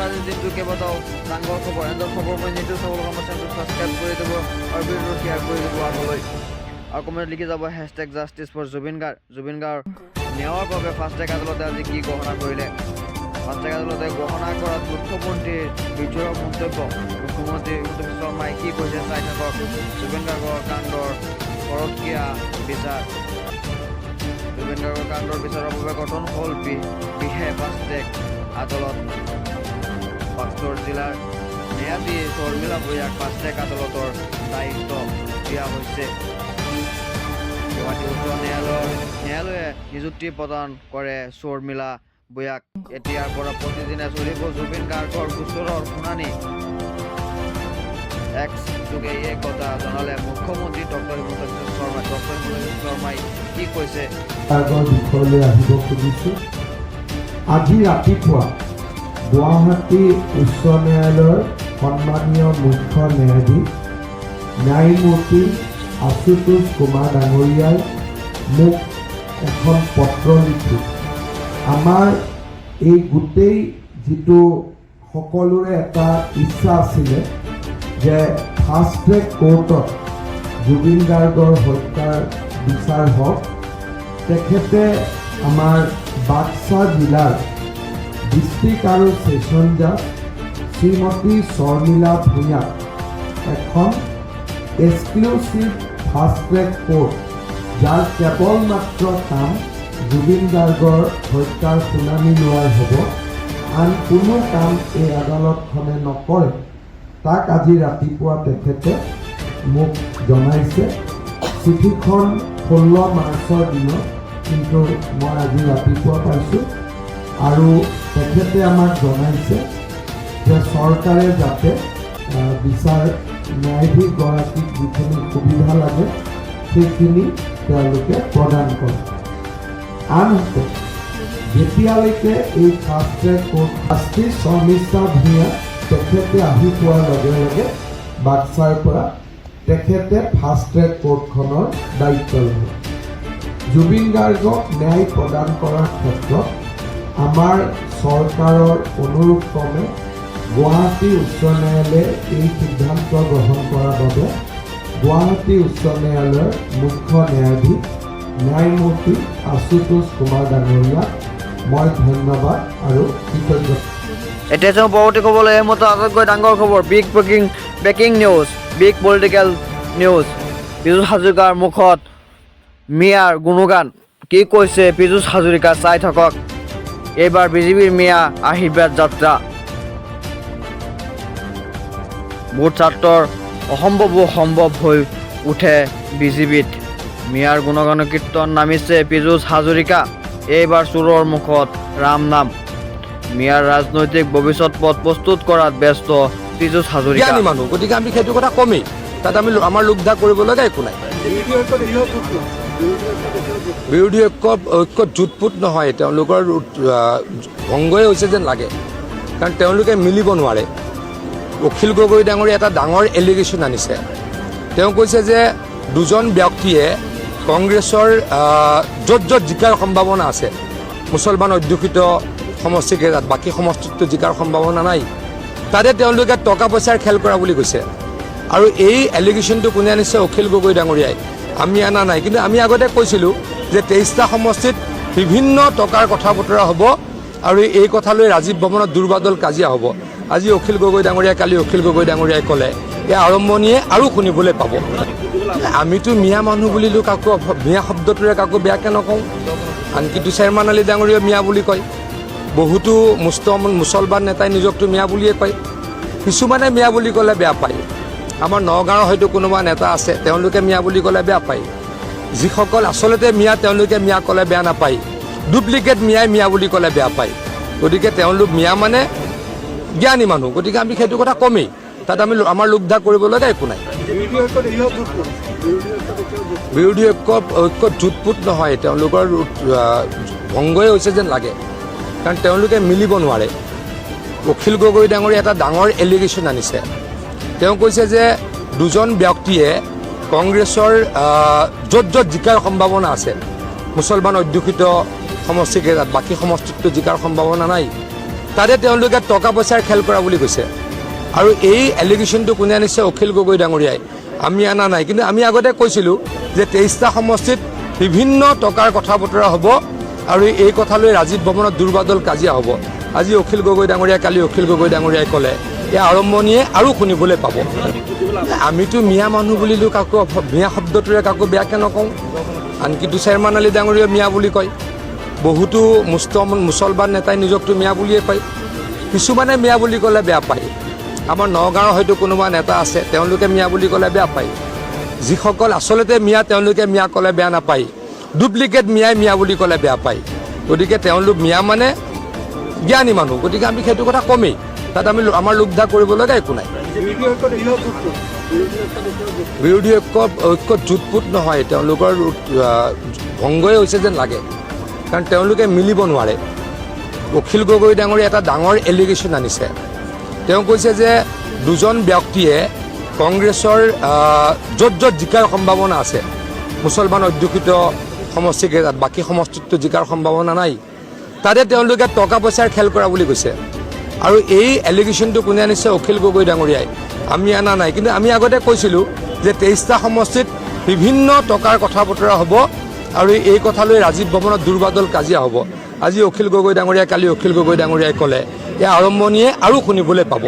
আজিৰ দিনটো কেইবাটাও ডাঙৰ খবৰ এনে খবৰ মই নিউজ চাবলৈ আমাৰ চেনেলটো ছাবস্ক্ৰাইব কৰি দিব আৰু ভিডিঅ'টো শ্বেয়াৰ কৰি দিব আগলৈ আৰু কমেণ্ট লিখি যাব #জাষ্টিছ ফৰ জুবিন গাৰ্গ ন্যায়ৰ বাবে ফাষ্টেগ আদালতে আজি কি ঘোষণা কৰিলে ফাষ্টেগ আদালতে ঘোষণা কৰাত মুখ্যমন্ত্ৰীৰ বিদ্ৰোহৰ মন্তব্য মুখ্যমন্ত্ৰী হিমন্ত বিশ্ব শৰ্মাই কি কৈছে চাই থাকক জুবিন গাৰ্গৰ কাণ্ডৰ পৰকীয়া বিচাৰ জুবিন গাৰ্গৰ কাণ্ডৰ বিচাৰৰ বাবে গঠন হ'ল বিশেষ ফাষ্টেগ আদালত বাক্সৰ জিলাৰ ন্যায়াধীশ শৰ্মিলা ভূঞাক ফাষ্টেগ আদালতৰ দায়িত্ব দিয়া হৈছে গুৱাহাটী উচ্চ ন্যায়ালয়ে নিযুক্তি প্ৰদান কৰে শৰ্মিলা ভূঞাক এতিয়াৰ পৰা প্ৰতিদিনে চলিব জুবিন গাৰ্গৰ গোচৰৰ শুনানি এক্স যোগে এই কথা জনালে মুখ্যমন্ত্ৰী ডক্টৰ হিমন্ত বিশ্ব শৰ্মাই কি কৈছে গাৰ্গৰ বিষয়লৈ আহিব খুজিছোঁ আজি ৰাতিপুৱা গুৱাহাটী উচ্চ ন্যায়ালয়ৰ সন্মানীয় মুখ্য ন্যায়াধীশ ন্যায়মূৰ্তি আশুতোষ কুমাৰ ডাঙৰীয়াই মোক এখন পত্ৰ লিখি আমাৰ এই গোটেই যিটো সকলোৰে এটা ইচ্ছা আছিলে যে ফাষ্ট ট্ৰেক কোৰ্টত জুবিন গাৰ্গৰ হত্যাৰ বিচাৰ হওক তেখেতে আমাৰ বাক্সা জিলাৰ ডিষ্ট্ৰিক্ট আৰু ছেছন জাজ শ্ৰীমতী শৰ্মিলা ভূঞাক এখন এক্সক্লুচিভ ফাষ্ট ট্ৰেক কোৰ্ট যাৰ কেৱল মাত্ৰ কাম জুবিন গাৰ্গৰ হত্যাৰ শুনানি লোৱাৰ হ'ব আন কোনো কাম এই আদালতখনে নকৰে তাক আজি ৰাতিপুৱা তেখেতে মোক জনাইছে চিঠিখন 16 মাৰ্চৰ দিনত কিন্তু মই আজি ৰাতিপুৱা পাইছোঁ আৰু তেখেতে আমাক জনাইছে যে চৰকাৰে যাতে বিচাৰ ন্যায়াধীশগৰাকীক যিখিনি সুবিধা লাগে সেইখিনি তেওঁলোকে প্ৰদান কৰে আনহাতে যেতিয়ালৈকে এই fast track court justice Sharmila Bhuyan তেখেতে আহি পোৱাৰ লগে লগে বাক্সাৰ পৰা তেখেতে ফাষ্ট ট্ৰেক কোৰ্টখনৰ দায়িত্ব ল'ব জুবিন গাৰ্গক ন্যায় প্ৰদান কৰাৰ ক্ষেত্ৰত আমাৰ চৰকাৰৰ অনুৰোধ ক্ৰমে গুৱাহাটী উচ্চ ন্যায়ালয়ে এই সিদ্ধান্ত গ্ৰহণ কৰাৰ বাবে গুৱাহাটী উচ্চ ন্যায়ালয়ৰ মুখ্য ন্যায়াধীশ ন্যায়মূৰ্তি আশুতোষ কুমাৰ ডাঙৰীয়াক মই ধন্যবাদ আৰু কৃতজ্ঞতা এতিয়া তেওঁ পৰৱৰ্তী খবৰলৈ এইমতে আটাইতকৈ ডাঙৰ খবৰ big breaking news big political news Piyush হাজৰিকাৰ মুখত মিয়াৰ গুণগান কি কৈছে পীযুষ হাজৰিকা চাই থাকক এইবাৰ বিজেপিৰ মিয়া আশীৰ্বাদ যাত্ৰা ভোট ছাত্ৰৰ অসম্ভৱো সম্ভৱ হৈ উঠে বিজেপিত মিয়াৰ গুণগানৰ কীৰ্তন নামিছে পীযুষ হাজৰিকা এইবাৰ চোৰৰ মুখত ৰাম নাম মিয়াৰ ৰাজনৈতিক ভৱিষ্যত পথ প্ৰস্তুত কৰাত ব্যস্ত পীযুষ হাজৰিকা মানুহ গতিকে আমি সেইটো কথা কমেই তাত আমি আমাৰ লোকধা কৰিব লগা একো নাই বিৰোধী ঐক্য জোঁটপুট নহয় তেওঁলোকৰ ভংগই হৈছে যেন লাগে কাৰণ তেওঁলোকে মিলিব নোৱাৰে অখিল গগৈ ডাঙৰীয়া এটা ডাঙৰ এলিগেশ্যন আনিছে তেওঁ কৈছে যে দুজন ব্যক্তিয়ে কংগ্ৰেছৰ য'ত জিকাৰ সম্ভাৱনা আছে মুছলমান অধ্যুষিত সমষ্টিকেইটাত বাকী সমষ্টিতটো জিকাৰ সম্ভাৱনা নাই তাতে তেওঁলোকে টকা পইচাৰ খেল কৰা বুলি কৈছে আৰু এই এলিগেশ্যনটো কোনে আনিছে অখিল গগৈ ডাঙৰীয়াই আমি আনা নাই কিন্তু আমি আগতে কৈছিলোঁ যে 23টা সমষ্টিত বিভিন্ন টকাৰ কথা বতৰা হ'ব আৰু এই কথালৈ ৰাজীৱ ভৱনত দুৰ্বাদল কাজিয়া হ'ব আজি অখিল গগৈ ডাঙৰীয়াই কালি অখিল গগৈ ডাঙৰীয়াই ক'লে এই আৰম্ভণিয়ে আৰু শুনিবলৈ পাব আমিতো মিয়া মানুহ বুলিলোঁ কাকো মিয়া শব্দটোৰে কাকো বেয়াকৈ নকওঁ আনকি তুষাৰমান আলী ডাঙৰীয়াই মিয়া বুলি কয় বহুতো মুছলমান নেতাই নিজকতো মিয়া বুলিয়ে কয় কিছুমানে মিয়া বুলি ক'লে বেয়া পায় আমাৰ নগাঁৱৰ হয়তো কোনোবা নেতা আছে তেওঁলোকে মিয়া বুলি ক'লে বেয়া পায় যিসকল আচলতে মিয়া তেওঁলোকে মিয়া ক'লে বেয়া নাপায় ডুপ্লিকেট মিয়াই মিয়া বুলি ক'লে বেয়া পায় গতিকে তেওঁলোক মিয়া মানে জ্ঞানী মানুহ গতিকে আমি সেইটো কথা কমেই তাত আমি আমাৰ লোকধা কৰিব লগা একো নাই বিৰোধী ঐক্য জোঁটপুট নহয় তেওঁলোকৰ ভংগই হৈছে যেন লাগে কাৰণ তেওঁলোকে মিলিব নোৱাৰে অখিল গগৈ ডাঙৰীয়া এটা ডাঙৰ এলিগেশ্যন আনিছে তেওঁ কৈছে যে দুজন ব্যক্তিয়ে কংগ্ৰেছৰ য'ত জিকাৰ সম্ভাৱনা আছে মুছলমান অধ্যুষিত সমষ্টিকেইটাত বাকী সমষ্টিতটো জিকাৰ সম্ভাৱনা নাই তাতে তেওঁলোকে টকা পইচাৰ খেল কৰা বুলি কৈছে। আৰু এই এলিগেশ্যনটো কোনে আনিছে? অখিল গগৈ ডাঙৰীয়াই, আমি অনা নাই। কিন্তু আমি আগতে কৈছিলোঁ যে 23টা সমষ্টিত বিভিন্ন টকাৰ কথা বতৰা হ'ব আৰু এই কথা লৈ ৰাজীৱ ভৱনত দুৰ্বাদল কাজিয়া হ'ব। আজি অখিল গগৈ ডাঙৰীয়াই, কালি অখিল গগৈ ডাঙৰীয়াই ক'লে এই আৰম্ভণিয়ে আৰু শুনিবলৈ পাব। আমিতো মিয়া মানুহ বুলিলোঁ কাকো মিয়া শব্দটোৰে কাকো বেয়াকৈ নকওঁ। আনকি তুষাৰমান আলী ডাঙৰীয়াই মিয়া বুলি কয়। বহুতো মুছলমান নেতাই নিজকতো মিয়া বুলিয়ে কয়। কিছুমানে মিয়া বুলি ক'লে বেয়া পায়। আমাৰ নগাঁৱৰ হয়তো কোনোবা নেতা আছে, তেওঁলোকে মিয়া বুলি ক'লে বেয়া পায়। যিসকল আচলতে মিয়া তেওঁলোকে মিয়া ক'লে বেয়া নাপায়। ডুপ্লিকেট মিয়াই মিয়া বুলি ক'লে বেয়া পায়। গতিকে তেওঁলোক মিয়া মানে জ্ঞানী মানুহ, গতিকে আমি সেইটো কথা কমেই। তাত আমি আমাৰ লোকধা কৰিবলগা একো নাই। বিৰোধী ঐক্য জোটপুট নহয়, তেওঁলোকৰ ভংগই হৈছে যেন লাগে। কাৰণ তেওঁলোকে মিলিব নোৱাৰে। অখিল গগৈ ডাঙৰীয়াই এটা ডাঙৰ এলিগেশ্যন আনিছে। তেওঁ কৈছে যে দুজন ব্যক্তিয়ে কংগ্ৰেছৰ য'ত য'ত জিকাৰ সম্ভাৱনা আছে, মুছলমান অধ্যুষিত সমষ্টিকেইটাত, বাকী সমষ্টিততো জিকাৰ সম্ভাৱনা নাই, তাতে তেওঁলোকে টকা পইচাৰ খেল কৰা বুলি কৈছে। আৰু এই এলিগেশ্যনটো কোনে আনিছে? অখিল গগৈ ডাঙৰীয়াই, আমি অনা নাই। কিন্তু আমি আগতে কৈছিলোঁ যে 23টা সমষ্টিত বিভিন্ন টকাৰ কথা বতৰা হ'ব আৰু এই কথা লৈ ৰাজীৱ ভৱনত দুৰ্বাদল কাজিয়া হ'ব। আজি অখিল গগৈ ডাঙৰীয়াই, কালি অখিল গগৈ ডাঙৰীয়াই ক'লে এই আৰম্ভণিয়ে আৰু শুনিবলৈ পাব।